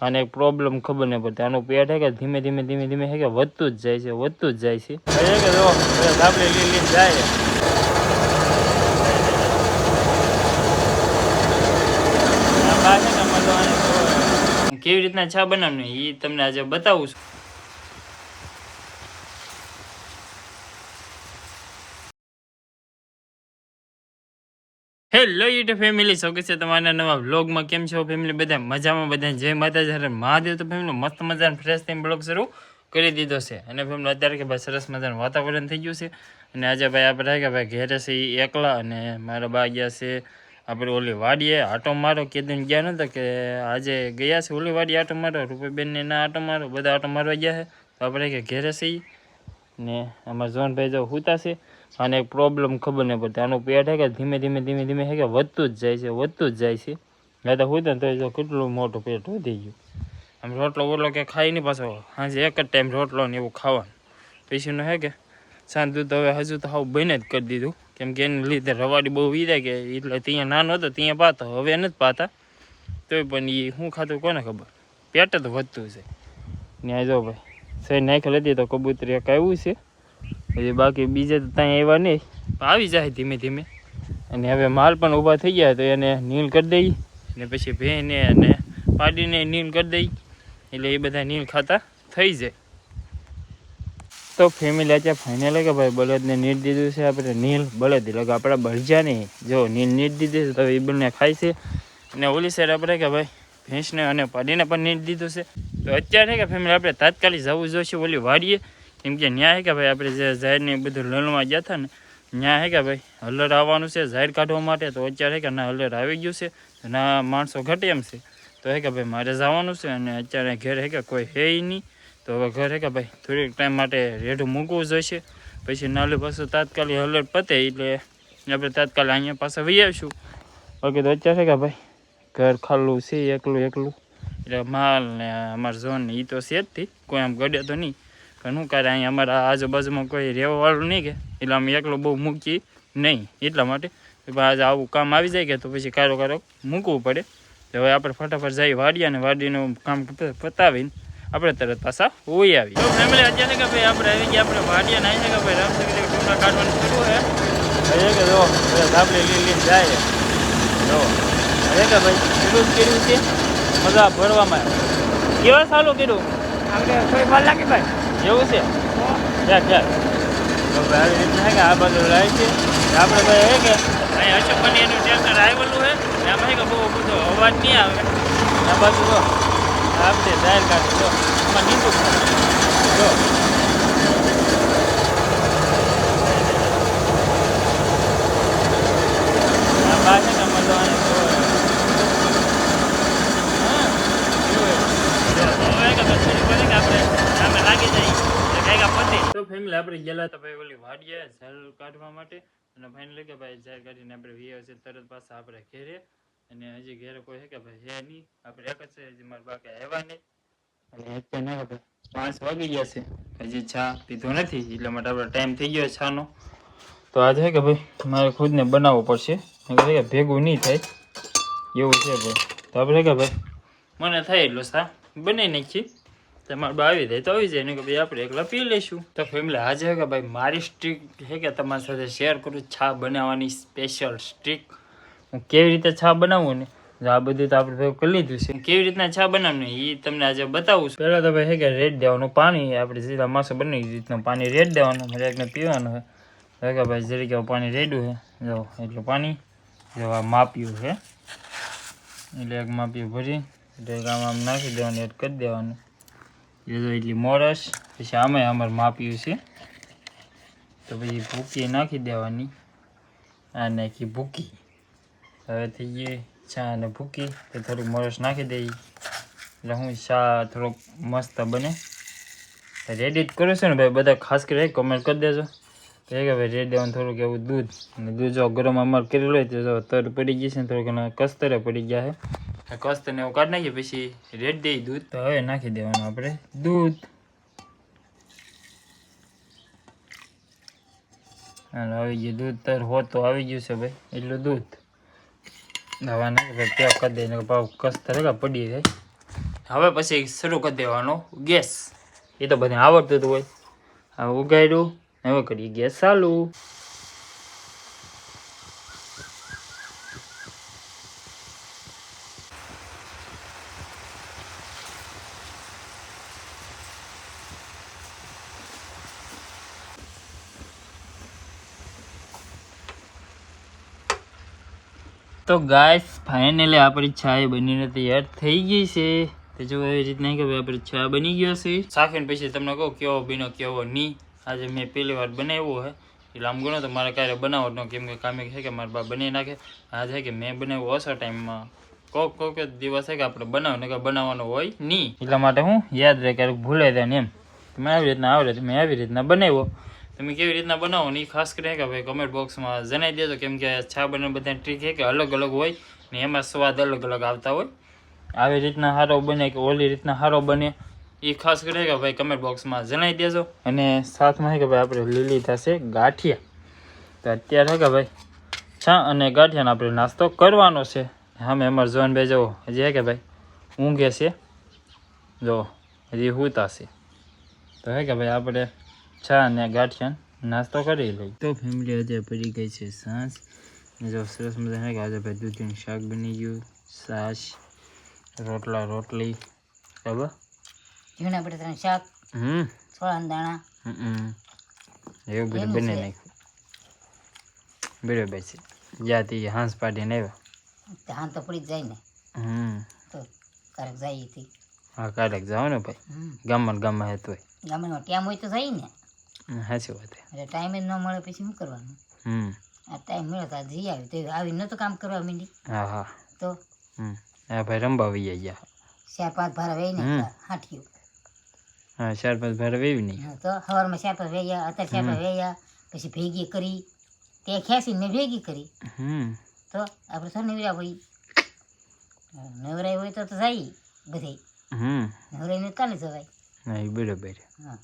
આને એક પ્રોબ્લેમ ખબર નહીં પડતી, આનું પેટ હે કે ધીમે ધીમે ધીમે ધીમે હે કે વધતું જ જાય છે, વધતું જ જાય છે. કે જો ધાબળી લીલી જાય કેવી રીતના ચા બનાવવાની એ તમને આજે બતાવું છું. હેલો યુટ્યુબ ફેમિલી, સ્વાગત છે તમારા નવા વ્લોગમાં. કેમ છો ફેમિલી? બધા મજામાં? બધા જય માતાજી મહાદેવ. તો ફેમિલી મસ્ત મજાનો ફ્રેશ થઈને બ્લોગ શરૂ કરી દીધો છે. અને ફેમિલી અત્યારે કે ભાઈ સરસ મજાનું વાતાવરણ થઈ ગયું છે. અને આજે ભાઈ આપણે કે ભાઈ ઘેરે છે એ એકલા, અને મારા બા ગયા છે આપણે ઓલી વાડીએ આટો મારો. કેદું ગયા નહોતા કે આજે ગયા છે ઓલી વાડી આટો મારો, રૂપીબેનને ના આટો મારો, બધા આટો મારવા ગયા છે. તો આપણે કે ઘેરે છે ને અમારા જોનભાઈ જો હુતા છે. આને એક પ્રોબ્લેમ ખબર નહીં પડતી, આનું પેટ હે કે ધીમે ધીમે ધીમે ધીમે હે કે વધતું જ જાય છે, વધતું જ જાય છે. મેં તો હુતા ને તો જો કેટલું મોટું પેટ વધી ગયું. આમ રોટલો બોટલો કે ખાઈ નહીં, પાછો સાંજે એક જ ટાઈમ રોટલો ને એવું ખાવાનું. પછીનું હે કે સાંજ દૂધ હવે હજુ તો હાવ બંને જ કરી દીધું, કેમ કે એને લીધે રવાડી બહુ વીરાય કે એટલે ત્યાં નાનો હતો ત્યાં પાતો, હવે નથી પાતા. તોય પણ એ શું ખાતું કોને ખબર, પેટ તો વધતું છે. ત્યાં જો ભાઈ સહી નાખેલ હતી તો કબૂતરી એક આવ્યું છે. હજી બાકી બીજે તો ત્યાં આવ્યા નહીં, આવી જાય ધીમે ધીમે. અને હવે માલ પણ ઊભા થઈ ગયા તો એને નીલ કરી દઈ, ને પછી ભેને અને પાડીને નીલ કરી દઈ, એટલે એ બધા નીલ ખાતા થઈ જાય. તો ફેમિલી અત્યારે ફાઇનલ કે ભાઈ બળદને નીટ દીધું છે આપણે. નીલ બળદ એટલે કે આપણે બળજા નહીં, જો નીલ નીટ દીધી છે તો એ બંને ખાય છે. અને ઓલી સાઈડ આપણે કે ભાઈ ભેંસને અને પાડીને પણ નીટ દીધું છે. તો અત્યારે કે ફેમિલી આપણે તાત્કાલિક જવું જોઈશે ઓલી વાડીએ, કેમ કે ન્યા હે કે ભાઈ આપણે જે ઝાડને બધું લણવા ગયા હતા ને, ત્યાં હે કે ભાઈ હલર આવવાનું છે ઝાડ કાઢવા માટે. તો અત્યારે હે કે ના હલર આવી ગયું છે, ના માણસો ઘટે એમ છે. તો હે કે ભાઈ મારે જવાનું છે, અને અત્યારે ઘેર હે કે કોઈ હે નહીં. તો હવે ઘર હે કે ભાઈ થોડીક ટાઈમ માટે રેઢું મૂકવું જોઈશે, પછી નાલે પાછું તાત્કાલિક હલર પતે એટલે આપણે તાત્કાલિક અહીંયા પાછા વહી આવીશું. બાકી તો અત્યારે કે ભાઈ ઘર ખાલું છે, એકલું એકલું. એટલે માલ ને અમારા ઝોન ને એ તો છે જ, કોઈ આમ ગડે તો નહીં. પણ શું કરે અહીંયા અમારા આજુબાજુમાં કોઈ રહેવાવાળું નહીં કે, એટલે અમે એકલું બહુ મૂકી નહીં. એટલા માટે આજે આવું કામ આવી જાય કે તો પછી કારો કારો મૂકવું પડે. તો હવે આપણે ફટાફટ જઈ વાડીએ, અને વાડીનું કામ પતાવીને આપણે તરત પાછા હોઈ આવી. તો ફેમિલી અત્યારે કે ભાઈ આપણે આવી ગયા આપણે વાડીએ ને આવી કે ભાઈ રામસગીરી ટૂંકા કાઢવાનું શરૂ છે. હવે કે જો ધાબળી લીલી જાય જો હવે કે ભાઈ ખેડૂત કર્યું છે મજા ભરવામાં. કેવા સારું કર્યું આપણે કોઈ વાર લાગે ભાઈ એવું છે ક્યાં ક્યાં. તો ભાઈ આવી રીતના હે કે આ બાજુ લાવી છે આપણે ભાઈ હે કે અહીં અશોકભાઈ એનું ટ્રેક્ટર આવેલું છે, એમાં હે કે બહુ બધો અવાજ નહીં આવે. આ બાજુ તો આપણે જાહેર કાઢે જો એમાં નીચું જો આ બા છે કે મજા આપણે લાગી જાય. તો ફેમિલી આપણે ગયેલા હતા ભાઈ ઓલી વાડીએ ઝાડ કાઢવા માટે, અને ફાઇનલી કે ભાઈ ઝાડ કાઢીને આપણે વીએ છે તરત પાછા આપણે ઘેરે. અને હજી ઘેરે કોઈ છે કે ભાઈ હે નહીં, આપણે એક જ છે હજી મારા બાકી આવ્યા નહીં. અને અત્યારે ભાઈ 5 વાગી ગયા છે, હજી ચા પીધો નથી, એટલા માટે આપણે ટાઈમ થઈ ગયો છાનો. તો આજે છે કે ભાઈ મારે ખુદને બનાવવો પડશે, ભેગું નહીં થાય એવું છે ભાઈ. તો આપણે કે ભાઈ મને થાય એટલું ચા બનાવી નાખીએ, તમારે બા આવી જાય તો આવી જાય ને કે ભાઈ આપણે એકલા પી લઈશું. તો ફેમિલી આજે કે ભાઈ મારી સ્ટ્રીક છે કે તમારી સાથે શેર કરું ચા બનાવવાની સ્પેશિયલ સ્ટ્રીક. હું કેવી રીતે ચા બનાવું ને આ બધું તો આપણે ભેગું કરી લીધું છે. કેવી રીતના ચા બનાવવાની એ તમને આજે બતાવું છું. પહેલાં તો ભાઈ છે કે રેડ દેવાનું પાણી, આપણે સીધા માસો બની રીતનું પાણી રેડ દેવાનું, રેડને પીવાનું છે કે ભાઈ જરીક પાણી રેડ્યું છે જો એટલું પાણી જો આ માપ્યું છે, એટલે એક માપ્યું ભરી એટલે આમ નાખી દેવાનું, એડ કરી દેવાનું. એટલી મોરસ પછી આમાં અમારે માપ્યું છે, તો પછી ભૂકી નાખી દેવાની. આ નાખી ભૂકી, હવે થઈ ગઈ ચા અને ભૂકી. તો થોડીક મોરસ નાખી દઈએ એટલે હું ચા થોડોક મસ્ત બને. રેડી જ કરું છું ને ભાઈ, બધા ખાસ કરી કમેન્ટ કરી દેજો તો કે ભાઈ રેડી દેવાનું થોડુંક એવું દૂધ. અને દૂધ જો ગરમ અમારે કરેલું હોય તો જો તર પડી ગઈ છે ને થોડુંક ઘણા કસ્તરે પડી ગયા છે. કસ્તરને એવું કાઢી નાખીએ પછી રેડ દઈએ દૂધ. તો હવે નાખી દેવાનું આપણે દૂધ. અને આવી ગયું દૂધ, તર હોત તો આવી ગયું છે ભાઈ એટલું દૂધ. દવા નાખી પેક કરી દઈને ભાવ કસ્તર પડી જાય. હવે પછી શરૂ કરી દેવાનો ગેસ. એ તો બધે આવડતું હોય. હવે ઉગાડ્યું, હવે કરીએ ગેસ ચાલુ. તો ગાઈસ ફાઇનલી આપણી ચા બનીને તૈયાર થઈ ગઈ છે. તો જો એવી રીતના કે આપણી ચા બની ગયો છે. ચાખીને પછી તમને કહું કેવો બીનો કેવો નહીં. આજે મેં પહેલી વાર બનાવ્યો છે એટલે આમ ગણો તો મારે ક્યારે બનાવો ન, કેમ કે કામે છે કે મારા બા બનાવી નાખે. આ છે કે મેં બનાવ્યું ઓછા ટાઈમમાં, કોક દિવસ છે કે આપણે બનાવવાનો હોય નહીં, એટલા માટે હું યાદ રહે ક્યારેક ભૂલાઈ જાય ને એમ. મેં આવી રીતના આવડે મેં આવી રીતના બનાવ્યો. તમે કેવી રીતના બનાવો ને એ ખાસ કરીને કે ભાઈ કમેન્ટ બોક્સમાં જણાવી દેજો, કેમ કે ચા બનાવવાની બધા ટ્રીક છે કે અલગ અલગ હોય ને એમાં સ્વાદ અલગ અલગ આવતા હોય. આવી રીતના સારો બને કે ઓલી રીતના સારો બને એ ખાસ કરીને કે ભાઈ કમેન્ટ બોક્સમાં જણાવી દેજો. અને સાથમાં છે કે ભાઈ આપણે લીલી થશે ગાંઠિયા. તો અત્યારે કે ભાઈ ચા અને ગાંઠિયાનો આપણે નાસ્તો કરવાનો છે. હા મેં અમારે જોનભાઈ જવો હજી હે કે ભાઈ ઊંઘે છે, જો હજી સૂતા છે. તો હે કે ભાઈ આપણે ચા અને ગાંઠિયા નાસ્તો કરી લઈ. તો ફેમિલી આજે પડી ગઈ છે સાંજ. જો સરસ મજા છે કે આજે ભાઈ દૂધીનું શાક બની ગયું, છાશ, રોટલી, બરાબર, ઝીણા બટાટાનું શાક, છોળાના દાણા, એવું બધું બની નાખ્યું. બરાબર છે. જ્યાંથી હાંસ પાડીને આવ્યા હાન તો પડી જ જાય ને. તો ક્યારેક જાય હતી. હા ક્યારેક જાઓ ને ભાઈ, ગામમાં હતું હોય. ગામમાં ટાઈમ હોય તો જાય ને. સાચી વાત. એટલે ટાઈમ જ ન મળે પછી શું કરવાનું. આ ટાઈમ મળે તો જઈ આવી તો આવી નતો કામ કરવા માંડી. હા તો હા ભાઈ રંબા વહી ગયા 4-5 ભારા વહી ને હાઠિયું. હા 4-5 ભારા વેવી નહીં. તો સવારમાં 4-5 વહ્યા, અત્યારે 4-5 વહ્યા, પછી ભેગી કરી તે ખેંચી મેં ભેગી કરી. તો આપણે તો નવરા હોય, નવરાય હોય તો જાય બધે. નવરાય ને કાલે જવાય. હા એ બરાબર. હા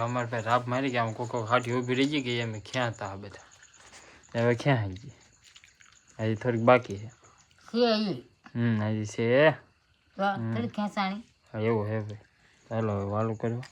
અમારે ભાઈ રાપ મારી ગયા, કોક હાથી ઊભી રહી ગઈ કે અમે ક્યાં હતા બધા. હવે ક્યાં હજી થોડીક બાકી છે. હજી છે તો થોડીક ખેંચાણી એવું હે ભાઈ. ચાલો હવે વાલું કરવા.